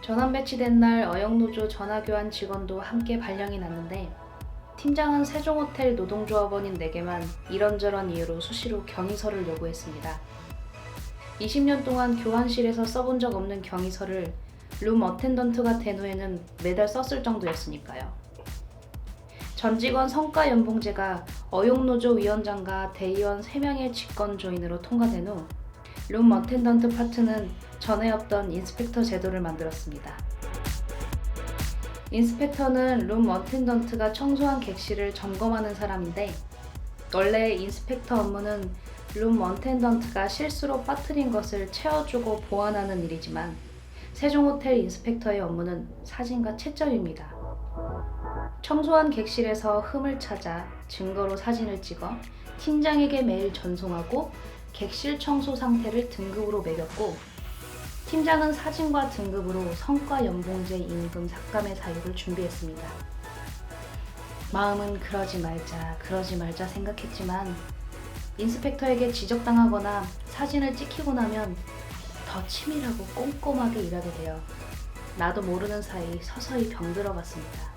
전환 배치된 날 어영노조 전화교환 직원도 함께 발령이 났는데 팀장은 세종호텔 노동조합원인 4개만 이런저런 이유로 수시로 경위서를 요구했습니다. 20년 동안 교환실에서 써본 적 없는 경위서를 룸 어텐던트가 된 후에는 매달 썼을 정도였으니까요. 전 직원 성과 연봉제가 어용노조 위원장과 대의원 3명의 직권 조인으로 통과된 후 룸 어텐던트 파트는 전에 없던 인스펙터 제도를 만들었습니다. 인스펙터는 룸 어텐던트가 청소한 객실을 점검하는 사람인데 원래 인스펙터 업무는 룸 어텐던트가 실수로 빠뜨린 것을 채워주고 보완하는 일이지만 세종호텔 인스펙터의 업무는 사진과 채점입니다. 청소한 객실에서 흠을 찾아 증거로 사진을 찍어 팀장에게 매일 전송하고 객실 청소 상태를 등급으로 매겼고 팀장은 사진과 등급으로 성과 연봉제 임금 삭감의 사유를 준비했습니다. 마음은 그러지 말자 생각했지만 인스펙터에게 지적당하거나 사진을 찍히고 나면 더 치밀하고 꼼꼼하게 일하게 되어 나도 모르는 사이 서서히 병들어갔습니다.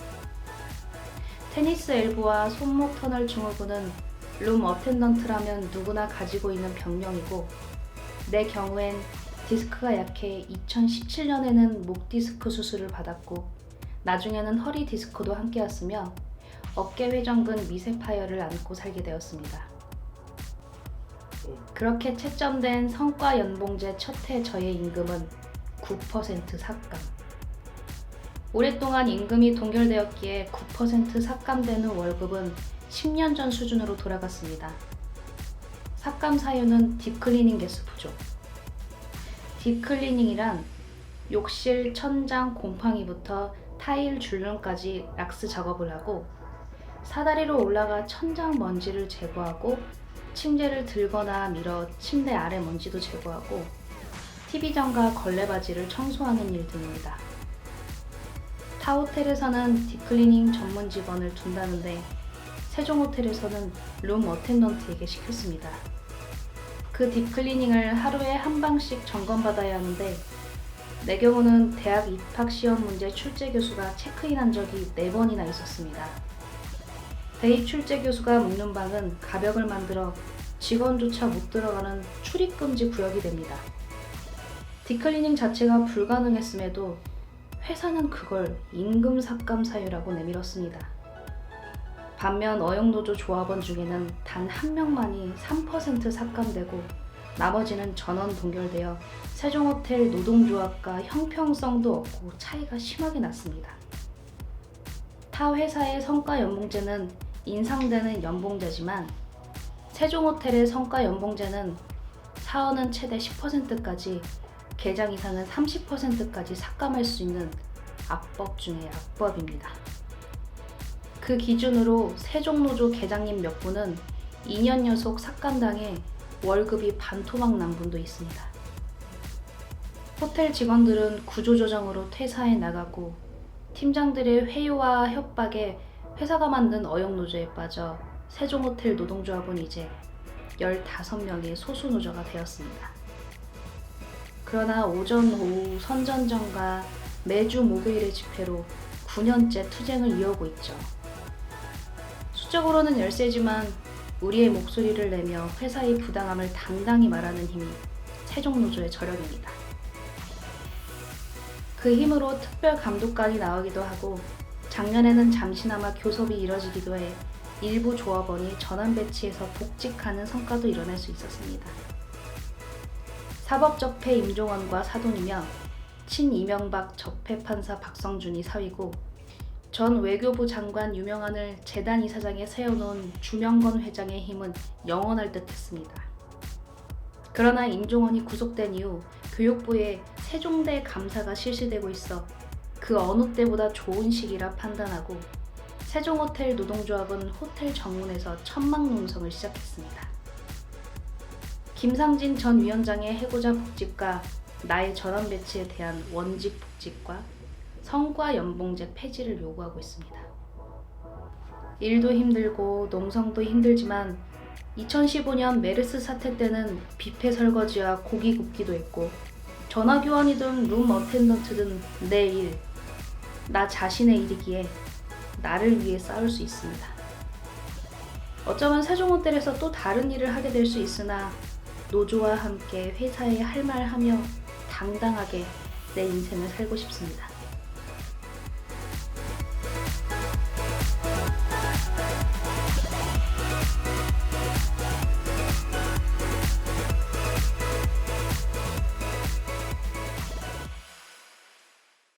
테니스 엘보와 손목 터널 증후군은 룸 어텐던트라면 누구나 가지고 있는 병명이고 내 경우엔 디스크가 약해 2017년에는 목 디스크 수술을 받았고 나중에는 허리 디스크도 함께 왔으며 어깨 회전근 미세 파열을 안고 살게 되었습니다. 그렇게 채점된 성과 연봉제 첫 해 저의 임금은 9% 삭감. 오랫동안 임금이 동결되었기에 9% 삭감된 후 월급은 10년 전 수준으로 돌아갔습니다. 삭감 사유는 딥클리닝 개수 부족. 딥클리닝이란 욕실, 천장, 곰팡이부터 타일 줄눈까지 락스 작업을 하고 사다리로 올라가 천장 먼지를 제거하고 침대를 들거나 밀어 침대 아래 먼지도 제거하고 TV전과 걸레바지를 청소하는 일 등입니다. 타 호텔에서는 딥클리닝 전문 직원을 둔다는데 세종호텔에서는 룸 어텐던트에게 시켰습니다. 그 딥클리닝을 하루에 한 방씩 점검받아야 하는데 내 경우는 대학 입학시험 문제 출제 교수가 체크인한 적이 4번이나 있었습니다. 대입 출제 교수가 묵는 방은 가벽을 만들어 직원조차 못 들어가는 출입금지 구역이 됩니다. 딥클리닝 자체가 불가능했음에도 회사는 그걸 임금 삭감 사유라고 내밀었습니다. 반면 어영노조 조합원 중에는 단 1명만이 3% 삭감되고 나머지는 전원 동결되어 세종호텔 노동조합과 형평성도 없고 차이가 심하게 났습니다. 타 회사의 성과 연봉제는 인상되는 연봉제지만 세종호텔의 성과 연봉제는 사원은 최대 10%까지 계장 이상은 30%까지 삭감할 수 있는 악법 중의 악법입니다. 그 기준으로 세종노조 계장님 몇 분은 2년 연속 삭감당해 월급이 반토막 난 분도 있습니다. 호텔 직원들은 구조조정으로 퇴사해 나가고 팀장들의 회유와 협박에 회사가 만든 어영노조에 빠져 세종호텔 노동조합은 이제 15명의 소수노조가 되었습니다. 그러나 오전 오후 선전전과 매주 목요일의 집회로 9년째 투쟁을 이어오고 있죠. 수적으로는 열세지만 우리의 목소리를 내며 회사의 부당함을 당당히 말하는 힘이 세종노조의 저력입니다. 그 힘으로 특별 감독관이 나오기도 하고 작년에는 잠시나마 교섭이 이뤄지기도 해 일부 조합원이 전환 배치해서 복직하는 성과도 이뤄낼 수 있었습니다. 사법적폐 임종원과 사돈이며 친이명박 적폐판사 박성준이 사위고 전 외교부 장관 유명한을 재단 이사장에 세워놓은 주명건 회장의 힘은 영원할 듯 했습니다. 그러나 임종원이 구속된 이후 교육부에 세종대 감사가 실시되고 있어 그 어느 때보다 좋은 시기라 판단하고 세종호텔 노동조합은 호텔 정문에서 천막농성을 시작했습니다. 김상진 전 위원장의 해고자 복직과 나의 전환 배치에 대한 원직 복직과 성과 연봉제 폐지를 요구하고 있습니다. 일도 힘들고 농성도 힘들지만 2015년 메르스 사태 때는 뷔페 설거지와 고기 굽기도 했고 전화교환이든 룸 어텐던트든 내 일, 나 자신의 일이기에 나를 위해 싸울 수 있습니다. 어쩌면 세종호텔에서 또 다른 일을 하게 될 수 있으나 노조와 함께 회사에 할 말 하며 당당하게 내 인생을 살고 싶습니다.